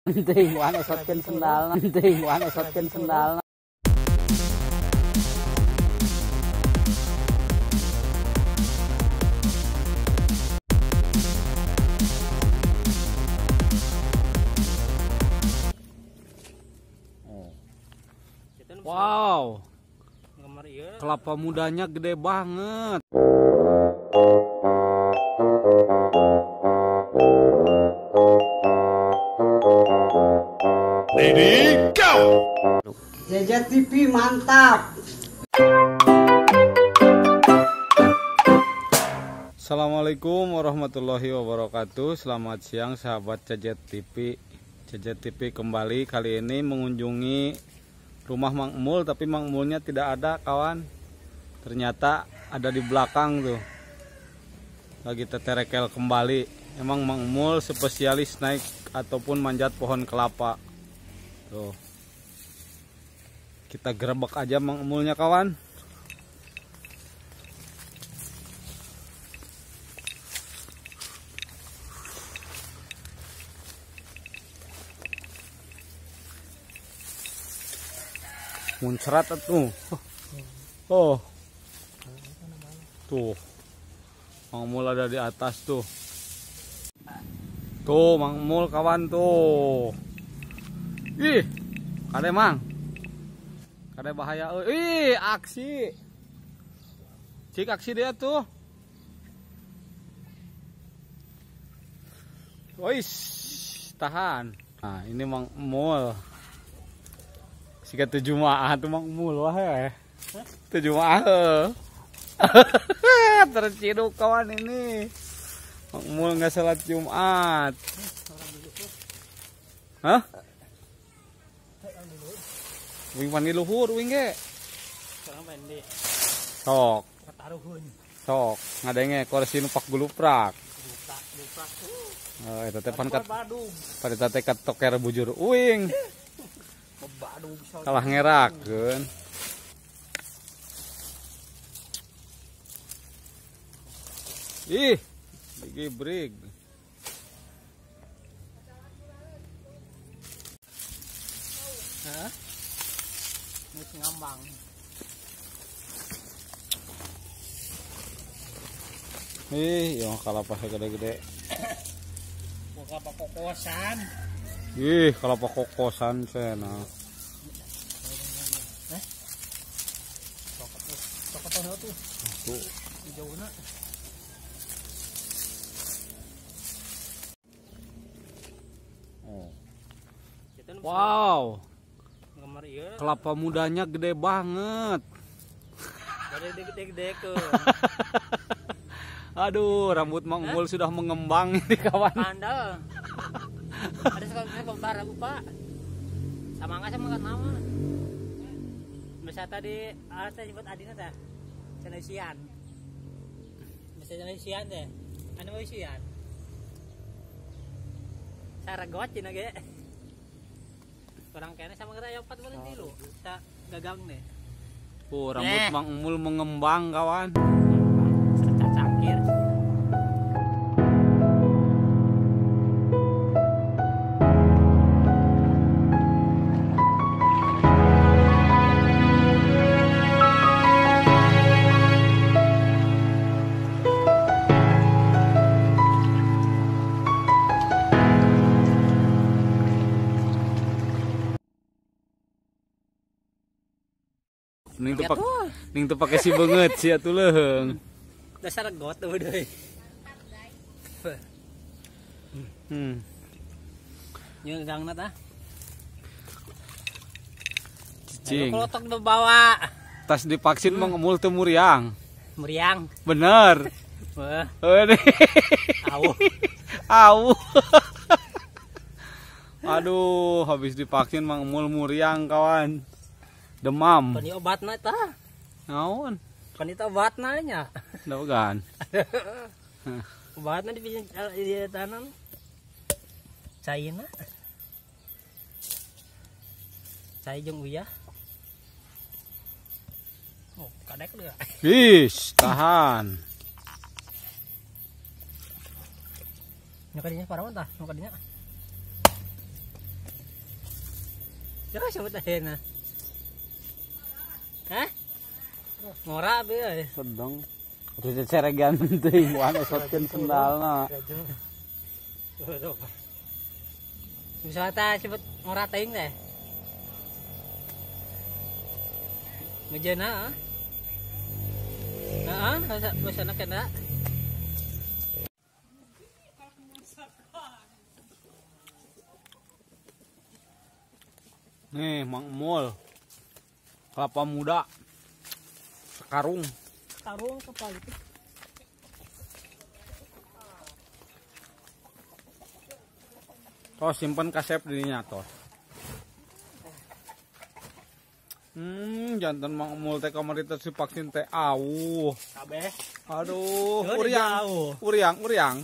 Penting bukan esotkeun sendal. Penting bukan esotkeun sendal. Wow, kelapa mudanya gede banget. Ready, go! JJ TV mantap. Assalamualaikum warahmatullahi wabarakatuh. Selamat siang sahabat CJ TV. CJ TV kembali kali ini mengunjungi rumah Mang Emul, tapi Mang Emulnya tidak ada kawan. Ternyata ada di belakang tuh. Lagi teterekel kembali. Emang Mang Emul spesialis naik ataupun manjat pohon kelapa. Tuh. Kita gerebek aja Mang Emulnya kawan. Muncrat tuh. Oh. Tuh. Mang Emul ada di atas tuh. Tuh Mang Emul kawan tuh. Ih. Kade Mang. Kade bahaya. Ih, aksi. Cik aksi dia tuh. Wis, tahan. Nah, ini Mang Emul. Siga 7 maah tuh Mang Emul wah ya. 7 maah. Terciduk kawan ini. Mang Emul nggak salat Jumat. Hah? Wing mandi luhur wing ge. Sekarang main di. Sok. Kataruhun. Sok. Ngadenge korsi numpak guluprak. Guluprak. Oh, eta teh pan kat. Badung. Pada teh kat toker bujur uing. Badung bisa. Kalah ngerakeun. Ih, digibrig. Hah? Mus ngambang. Ih, yang kalapa gede-gede. Kelapa kokosan. Ih, kalapa kokosan cenah. Cokot tuh. Tuh. Jauhna. Oh. Wow. Ngemar ieu. Kelapa mudanya gede banget. Dari gede-gede ke. Aduh, rambut Mang Emul sudah mengembang ini kawan. Andal. Ada sebentar aku Pak. Sama enggak sama kan nama. Bisa tadi ada nyebut adina teh. Cenesian. Bisa cenesian teh. Anu mau isian. Cara got cina ge. Kurang kene sama kita yopat boleh tilu. Tak gagang deh. Rambut Mang Emul mengembang kawan. Serta cangkir. Ning tuh pakai si banget sih atuh leung. Dasar got tuh deui. Nyeung gangna tah. Cicing. Klotok do bawa. Tas divaksin Mang Emul teu muriang. Meriang. Bener. Wah, Au. Au. Aduh, habis divaksin Mang Emul muriang kawan. Demam. Pani obatna tah. Naon? Pani teh obatna nya. Daogan. Obatna di tanam. Caina. Cai jeung uyah. Oh, kadek deui. Wis, tahan. Nya kadinya parawan tah, nu kadinya. Coba sebut aja na. Hah? Ngora be euy. Sedang. Udah ceregan teuing wan esotkeun sendalna. Bisa ta sebut ngora teuing teh. Mejeuna heeh. Heeh, bisa kena. Nih, Mang Emul. Kelapa muda. Sekarung. Karung kepala itu. Tos simpen kasep dirinya tos. Jantan Mang Emul teh kamari teh si vaksin teh auh. Kabeh. Aduh, Duh, uriang. Meriang.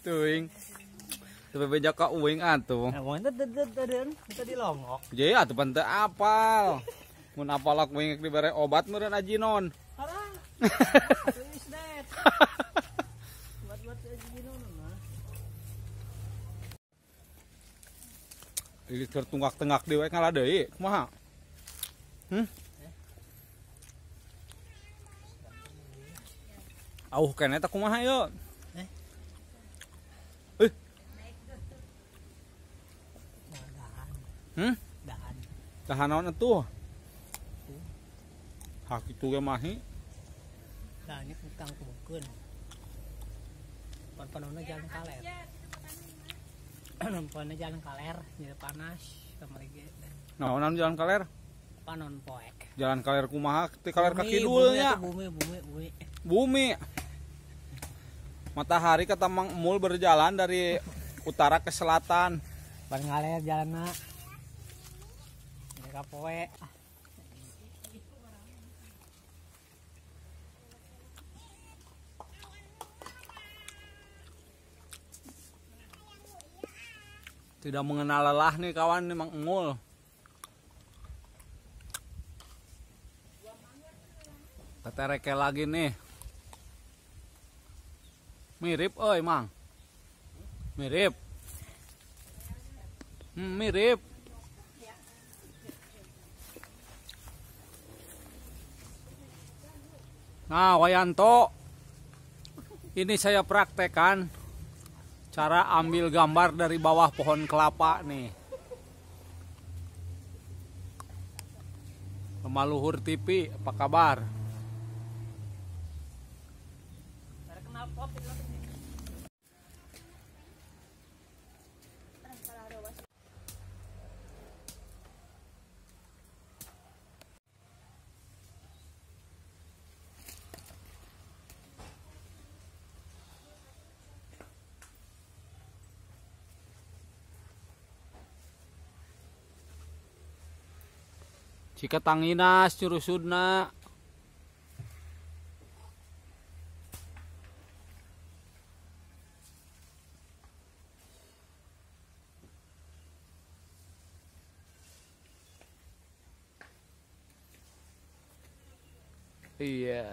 Teuing. Teu bebeja ka uing atuh. Nah, mun teu dilongok. Jadi atuh pan teu apal. Mun apalak uing dibere obat meureun ajinon. Arah. Is that? Buat ajinon mah. Ini keur tunggak-tenggak dewe ngalah deui. Kumaha? Auh keneh teh kumaha yeuh? Dahan. Dahan naon atuh? Hak kitu ge mahi. Dahannya kentang tungkeun. Panonna jalan kaler. Panonna jalan kaler, jadi panas kamari ge. Naonan jalan kaler? Panon poek. Jalan kaler kumaha? Teh kaler ka kidul nya. Bumi. Matahari kata Mang Emul berjalan dari utara ke selatan. Ban ngaler jalanna. Ini ka poe. Tidak mengenal lelah nih kawan nih Mang Emul. Tetereke lagi nih. Mirip euy Mang. Mirip. Mirip. Nah, Wayanto. Ini saya praktekkan cara ambil gambar dari bawah pohon kelapa nih. Pemaluhur TV, apa kabar? Jika tanginas curusudna. Iya.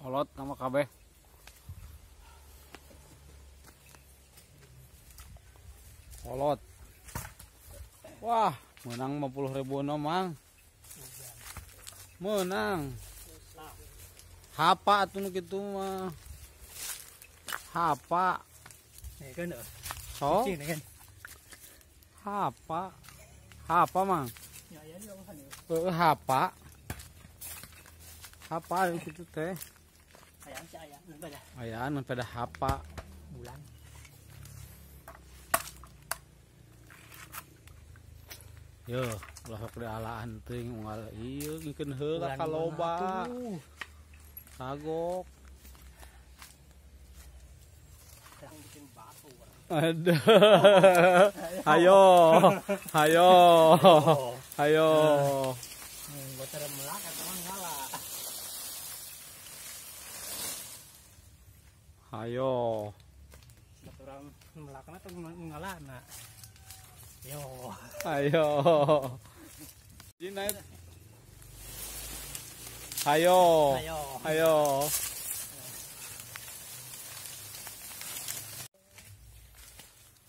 Olot nama kabeh. Olot. Wah, menang 50.000 Mang. Menang. Hapa atuh nu kitu mah. Hapa. Kan So. Hapa. Hapa Mang. Hapa. Hapa itu teh. Ayaan pada hapa bulan. Yo. ulah di alaan teuing unggal ieu ngikeun heula ka loba. Sagok. Bikin batu. Aduh. Hayo. Hayo. Hayo. Bocor melak teman ngalah. Hayo. Orang melakna tuh ngalana. Yo. Ayo. Jinait. Hayo. Ayo. Hayo.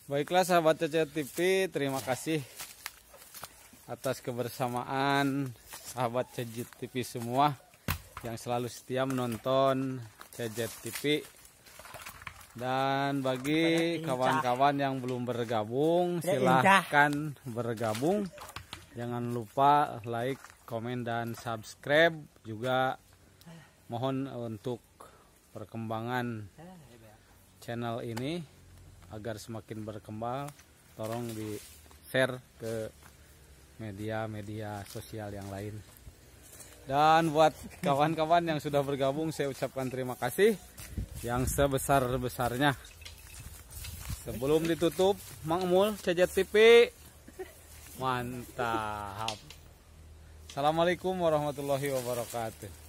Baiklah sahabat CC TV, terima kasih atas kebersamaan sahabat CC TV semua yang selalu setia menonton CC TV. Dan bagi kawan-kawan yang belum bergabung, silahkan bergabung. Jangan lupa like, komen, dan subscribe. Juga mohon untuk perkembangan channel ini agar semakin berkembang, tolong di share ke media-media sosial yang lain. Dan buat kawan-kawan yang sudah bergabung, saya ucapkan terima kasih yang sebesar-besarnya. Sebelum ditutup, Mang Emul CC TV, mantap. Assalamualaikum warahmatullahi wabarakatuh.